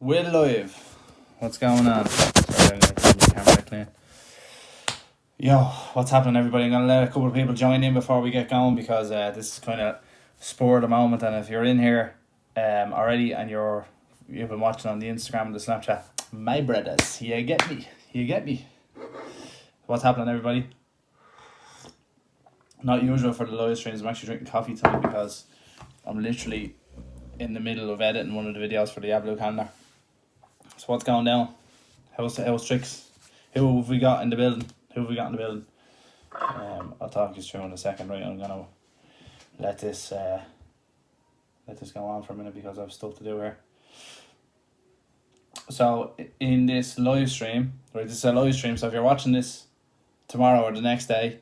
We're live. What's going on? Sorry, I'm going to turn the camera clean. Yo, what's happening, everybody? I'm going to let a couple of people join in before we get going because this is kind of spur of the moment. And if you're in here already and you've been watching on the Instagram and the Snapchat, my brothers, you get me. What's happening, everybody? Not usual for the live streams. I'm actually drinking coffee tonight because I'm literally in the middle of editing one of the videos for the AdBLUE Calendar. So what's going down? How's tricks? Who have we got in the building? I'll talk you through in a second, right? I'm gonna let this go on for a minute because I have stuff to do here. So in this live stream, right? This is a live stream. So if you're watching this tomorrow or the next day,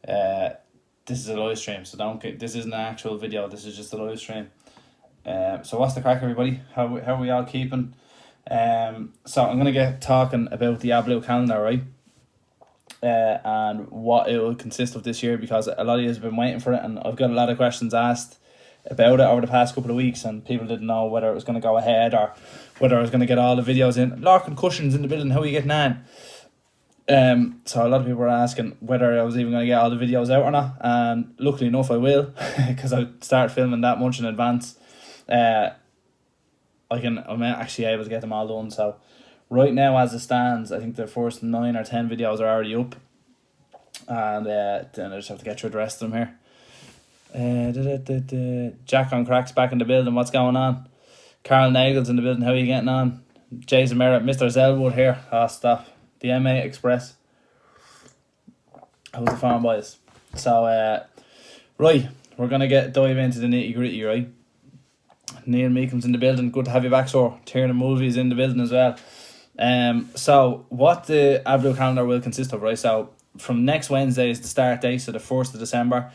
this is a live stream. So this isn't an actual video. This is just a live stream. So what's the crack, everybody? How are we all keeping? So I'm gonna get talking about the AdBLUE Calendar, right? And what it will consist of this year, because a lot of you have been waiting for it, and I've got a lot of questions asked about it over the past couple of weeks, and people didn't know whether it was going to go ahead or whether I was going to get all the videos in. Larkin Cushion's in the building. How are you getting on? So a lot of people were asking whether I was even going to get all the videos out or not, and luckily enough I will, because I start filming that much in advance. I'm actually able to get them all done. So right now, as it stands, I think the first 9 or 10 videos are already up, and then I just have to get through the rest of them here. Jack on Crack's back in the building. What's going on? Carl Nagel's in the building. How are you getting on? Jason Merritt, Mr. Zelwood here. Oh, stop. The M8 Express. How's the farm, boys? So right, we're gonna dive into the nitty gritty, right? Neil Meekham's in the building. Good to have you back, sir. Tiernan Mulvey's in the building as well. So what the AdBLUE Calendar will consist of, right? So from next Wednesday is the start date, so the 1st of December.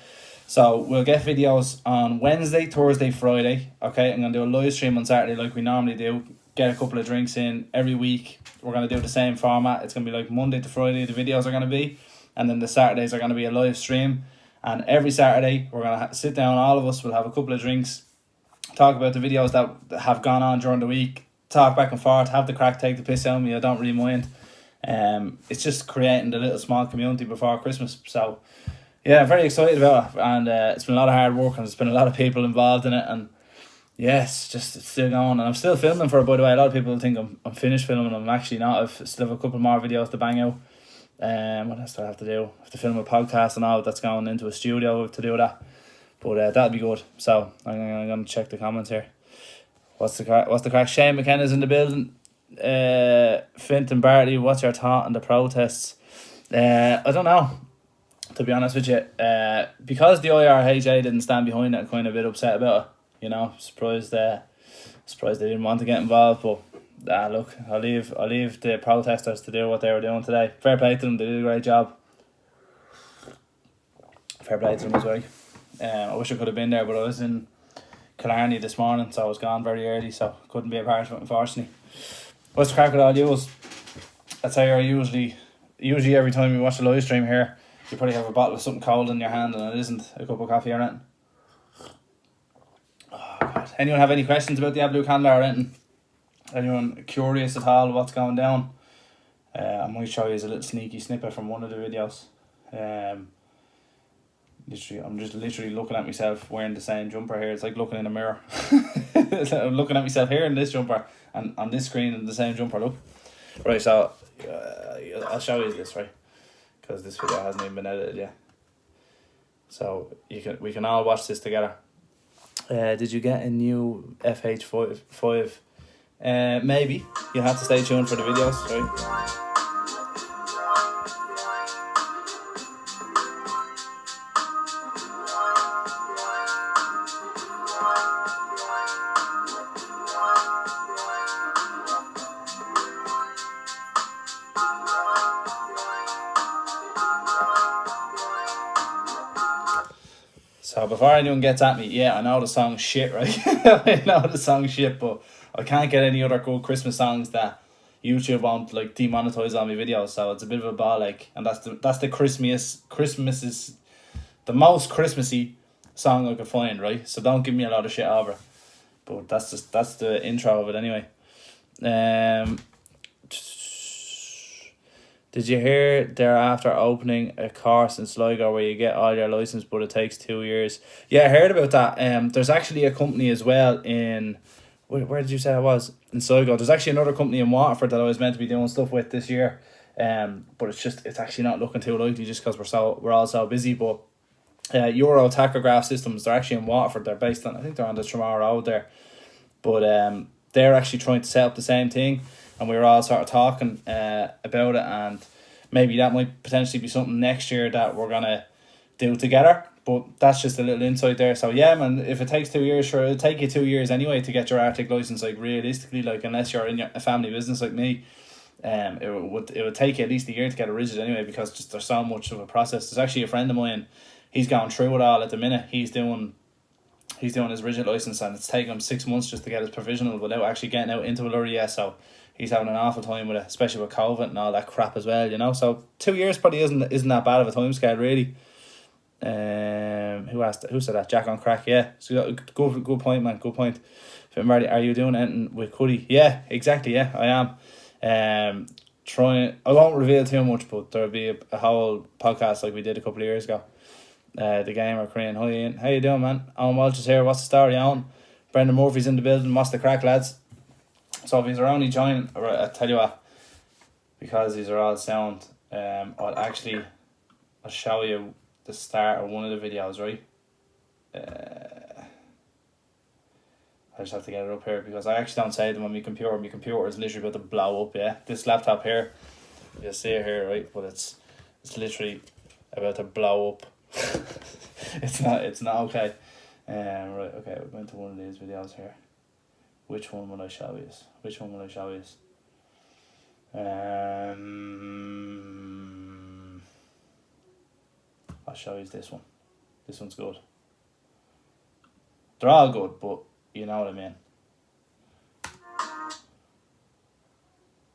So we'll get videos on Wednesday, Thursday, Friday. Okay, I'm going to do a live stream on Saturday like we normally do. Get a couple of drinks in every week. We're going to do the same format. It's going to be like Monday to Friday the videos are going to be. And then the Saturdays are going to be a live stream. And every Saturday we're going to sit down, all of us will have a couple of drinks, talk about the videos that have gone on during the week, talk back and forth, have the crack, take the piss out of me. I don't really mind. It's just creating the little small community before Christmas. So yeah, I'm very excited about it, and it's been a lot of hard work, and there's been a lot of people involved in it, and yes, it's still going, and I'm still filming for it, by the way. A lot of people think I'm finished filming. I'm actually not. I've still have a couple more videos to bang out. What else do I have to do? I have to film a podcast and all that's going into a studio to do that, but that'll be good. So I'm gonna check the comments here. What's the crack? Shane McKenna's in the building. Finton Bartley, what's your thought on the protests? I don't know, to be honest with you. Because the IRHA didn't stand behind it, I'm kind of a bit upset about it. You know, surprised they didn't want to get involved. But look, I'll leave the protesters to do what they were doing today. Fair play to them, they did a great job. Fair play to them as well. I wish I could have been there, but I was in Killarney this morning, so I was gone very early, so couldn't be a part of it, unfortunately. What's the crack with all yous? That's how you're usually every time you watch a live stream here, you probably have a bottle of something cold in your hand, and it isn't a cup of coffee or anything. Oh God! Anyone have any questions about the AdBLUE Calendar or anything? Anyone curious at all what's going down? I might show you a little sneaky snippet from one of the videos. I'm just literally looking at myself wearing the same jumper here. It's like looking in a mirror. I'm looking at myself here in this jumper and on this screen in the same jumper. Look, right. So I'll show you this, right, because this video hasn't even been edited yet. So we can all watch this together. Did you get a new FH5? Maybe. You have to stay tuned for the videos, right? So before anyone gets at me, yeah, I know the song's shit, right? I know the song's shit, but I can't get any other good Christmas songs that YouTube won't like demonetize all my videos. So it's a bit of a ball ache, and that's the Christmas is the most Christmassy song I could find, right? So don't give me a lot of shit over. But that's the intro of it anyway. Did you hear they're after opening a course in Sligo where you get all your license, but it takes 2 years? Yeah, I heard about that. There's actually a company as well in where did you say it was? In Sligo. There's actually another company in Waterford that I was meant to be doing stuff with this year. But it's actually not looking too likely just because we're all so busy. But Euro tachograph systems, they're actually in Waterford. They're based on, I think they're on the Tramore Road there. But they're actually trying to set up the same thing, and we were all sort of talking about it, and maybe that might potentially be something next year that we're gonna do together. But that's just a little insight there. So yeah, man, if it takes 2 years, sure, it'll take you 2 years anyway to get your Arctic license. Like realistically, like unless you're in a family business like me, it would take you at least a year to get a rigid anyway, because just there's so much of a process. There's actually a friend of mine, he's going through it all at the minute. He's doing his rigid license, and it's taken him 6 months just to get his provisional without actually getting out into a lorry yet. So he's having an awful time with it, especially with COVID and all that crap as well, you know. So 2 years probably isn't that bad of a time scale really. Who said that? Jack on Crack, yeah. So good point, man. Good point. Marty, are you doing anything with Cuddy? Yeah, exactly. Yeah, I am. Trying. I won't reveal too much, but there'll be a whole podcast like we did a couple of years ago. The gamer Korean. Hi Ian, how you doing, man? Owen Walsh is here. What's the story, Owen? Brendan Murphy's in the building. What's the crack, lads? So if you're only joining, I tell you what, because these are all sound, I'll show you the start of one of the videos, right? I just have to get it up here because I actually don't save them on my computer. My computer is literally about to blow up, yeah. This laptop here, you'll see it here, right? But it's literally about to blow up. It's not okay. Right, okay, we're going to one of these videos here. Which one will I show you? I'll show you this one. This one's good. They're all good, but you know what I mean.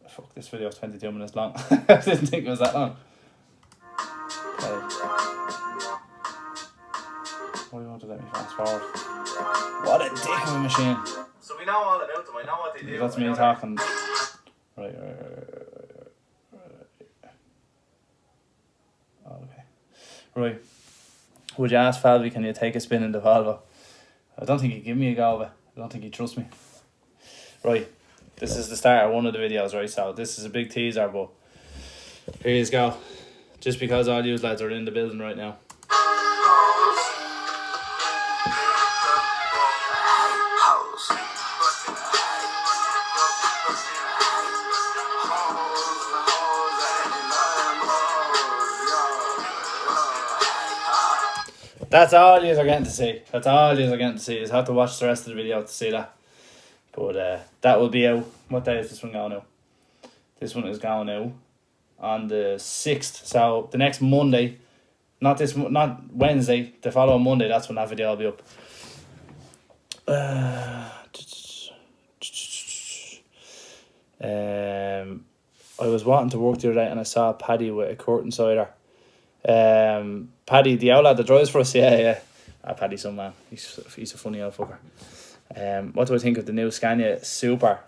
Fuck, this video is 22 minutes long. I didn't think it was that long. Okay. Why do you want to let me fast forward? What a dick of a machine. So we know all about them, I know what they do. That's me talking. Right. Okay. Right. Would you ask Falvey, can you take a spin in the Volvo? I don't think he'd give me a go of it. I don't think he'd trust me. Right. This is the start of one of the videos, right? So this is a big teaser, but here you go. Just because all you lads are in the building right now. That's all you are getting to see. You have to watch the rest of the video to see that. But that will be out. What day is this one going out? This one is going out on the 6th. So the next Monday, not Wednesday, the following Monday, that's when that video will be up. I was wanting to work the other day and I saw Paddy with a curtain cider. Paddy, the old lad that drives for us, yeah. Paddy's some man. He's a funny old fucker. What do I think of the new Scania Super?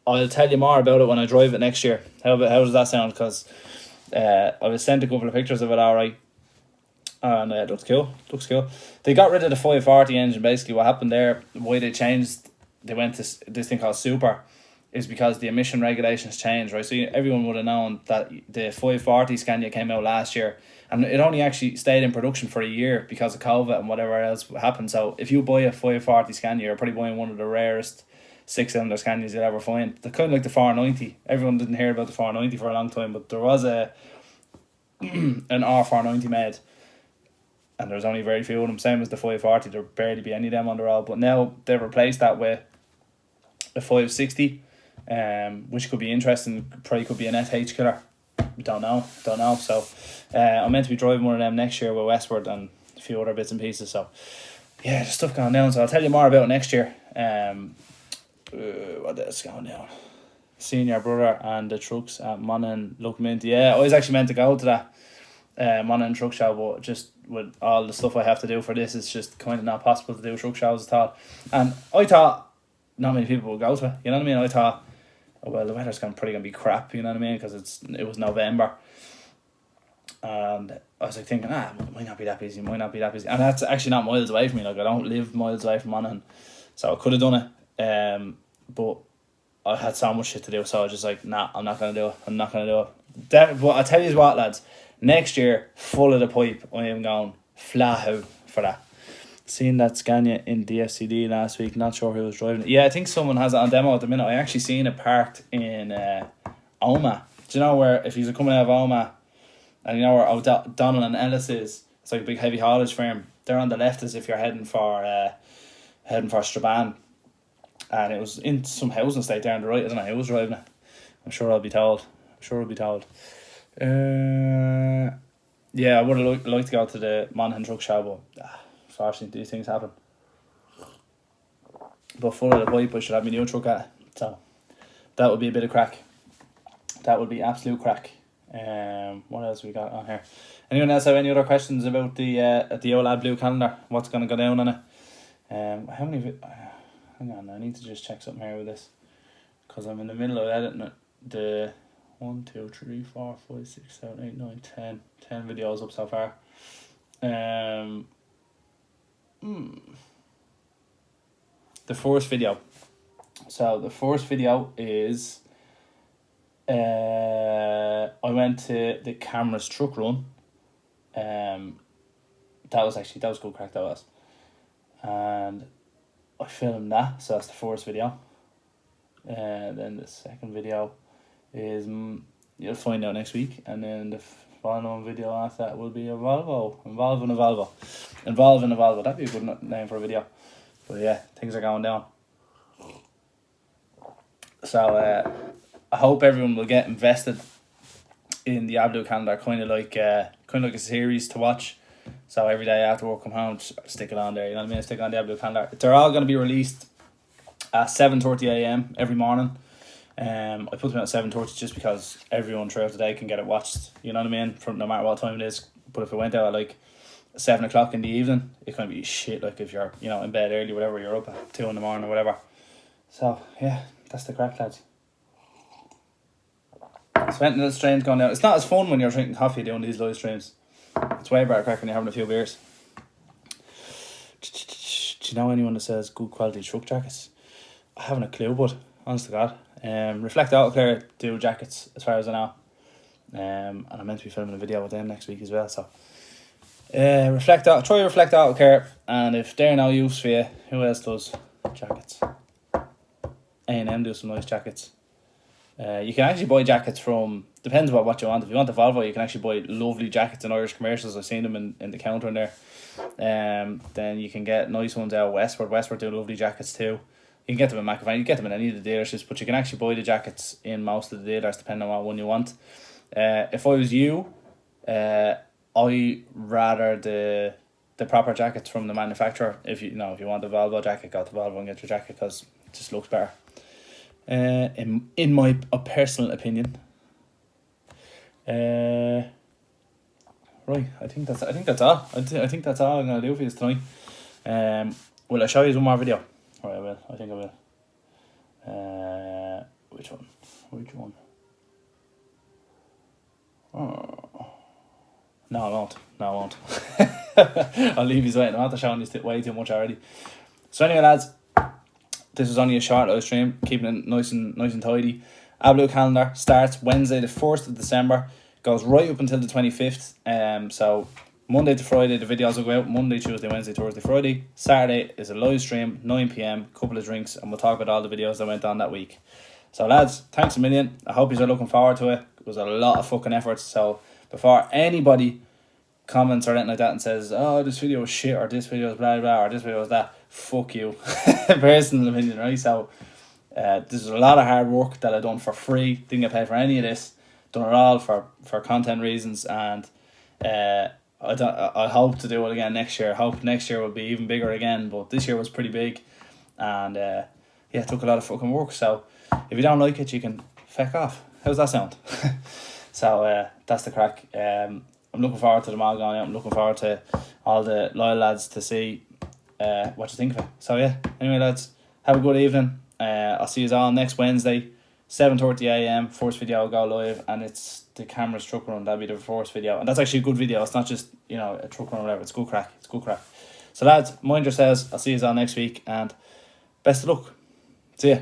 I'll tell you more about it when I drive it next year. How does that sound? Because I was sent a couple of pictures of it, alright, and it looks cool. They got rid of the 540 engine. Basically what happened there, why they went to this thing called Super, is because the emission regulations changed, right? So everyone would have known that the 540 Scania came out last year, and it only actually stayed in production for a year because of COVID and whatever else happened. So if you buy a 540 Scania, you're probably buying one of the rarest 6-cylinder Scanias you'll ever find. They're kind of like the 490. Everyone didn't hear about the 490 for a long time, but there was an R490 made, and there's only very few of them. Same as the 540, there barely be any of them on the road. But now they've replaced that with a 560. Which could be interesting. Probably could be an SH killer. Don't know. So I'm meant to be driving one of them next year with Westward and a few other bits and pieces. So yeah, there's stuff going down. So I'll tell you more about it next year. What is going down? Seeing your brother and the trucks at Monaghan looking into. Yeah, I was actually meant to go to that Monaghan truck show, but just with all the stuff I have to do for this, it's just kind of not possible to do truck shows at all. And I thought not many people will go to it. You know what I mean? I thought, oh, well, the weather's probably gonna be crap. You know what I mean? Because it was November, and I was like thinking, it might not be that busy. It might not be that busy, and that's actually not miles away from me. Like I don't live miles away from Monaghan, so I could have done it. But I had so much shit to do, so I was just like, nah, I'm not gonna do it. I'm not gonna do it. But I tell you what, lads, next year, full of the pipe, I am going flat out for that. Seen that Scania in DFCD last week, not sure who was driving it. Yeah, I think someone has it on demo at the minute. I actually seen it parked in Oma. Do you know where, if you're coming out of Oma, and you know where O'Donnell and Ellis is, it's like a big heavy haulage firm. They're on the left as if you're heading for Strabane. And it was in some housing estate down the right. I don't know who was driving it. I'm sure I'll be told. Yeah, I would have liked to go to the Monaghan Truck Show, but unfortunately these things happen. But full of the pipe, I should have my new truck at it. So that would be a bit of crack. That would be absolute crack. What else we got on here? Anyone else have any other questions about the old AdBLUE Calendar? What's going to go down on it? How many... hang on, I need to just check something here with this, because I'm in the middle of editing it. The 1, 2, 3, 4, 5, 6, 7, 8, 9, 10 videos up so far. The first video. So the first video is I went to the Cameras truck run. That was good crack, that was. And I filmed that, so that's the first video. Then the second video is you'll find out next week, and then the following video after that will be a Volvo. Involving a Volvo. That'd be a good name for a video. But yeah, things are going down. So I hope everyone will get invested in the AdBLUE Calendar, kind of like a series to watch. So every day after work, come home, just stick it on there. You know what I mean? Stick on the AdBLUE Calendar. They're all going to be released at 7:30 a.m. every morning. I put them at 7:30 just because everyone throughout the day can get it watched. You know what I mean? From no matter what time it is. But if it went out at like 7 o'clock in the evening, it can be shit. Like if you're in bed early, whatever, you're up at 2 in the morning or whatever. So yeah, that's the crack, lads. Spent little streams going down. It's not as fun when you're drinking coffee doing these live streams. It's way better crack when you're having a few beers. Do you know anyone that sells good quality truck jackets? I haven't a clue, but honest to God. Reflect Autocare do jackets as far as I know. And I'm meant to be filming a video with them next week as well. So try Reflect Autocare, and if they're no use for you, who else does jackets? A&M do some nice jackets. You can actually buy jackets from, depends on what you want. If you want the Volvo, you can actually buy lovely jackets in Irish commercials. I've seen them in the counter in there. Then you can get nice ones out of Westward. Westward do lovely jackets too. You can get them in McAvan, you can get them in any of the dealerships, but you can actually buy the jackets in most of the dealers depending on what one you want. If I was you, I rather the proper jackets from the manufacturer. If you want a Volvo jacket, go to Volvo and get your jacket because it just looks better. In my personal opinion. Right, I think that's all. I think that's all I'm gonna do for you tonight. Will I show you one more video? Right, I will. I think I will. Which one? Oh. No, I won't. I'll leave you waiting. I'm not showing you way too much already. So anyway, lads, this is only a short live stream, keeping it nice and tidy. AdBLUE Calendar starts Wednesday the 1st of December, goes right up until the 25th. So Monday to Friday the videos will go out. Monday, Tuesday, Wednesday, Thursday, Friday. Saturday is a live stream, 9 p.m, couple of drinks, and we'll talk about all the videos that went on that week. So lads, thanks a million. I hope you're looking forward to it. It was a lot of fucking effort. So before anybody comments or anything like that and says, oh, this video was shit, or this video was blah blah, or this video was that, fuck you. Personal opinion, right? So this is a lot of hard work that I done for free. Didn't get paid for any of this. Done it all for content reasons, and I hope to do it again next year. I hope next year will be even bigger again, but this year was pretty big, and it took a lot of fucking work. So if you don't like it, you can feck off. How's that sound? So that's the crack. I'm looking forward to them all going out. I'm looking forward to all the loyal lads to see what you think of it. So yeah, anyway lads, have a good evening. I'll see you all next Wednesday, 7:30 a.m. First video will go live, and it's the camera's truck run. That'll be the first video, and that's actually a good video. It's not just a truck run or whatever. It's good crack. It's good crack. So lads, mind yourselves. I'll see you all next week, and best of luck. See ya.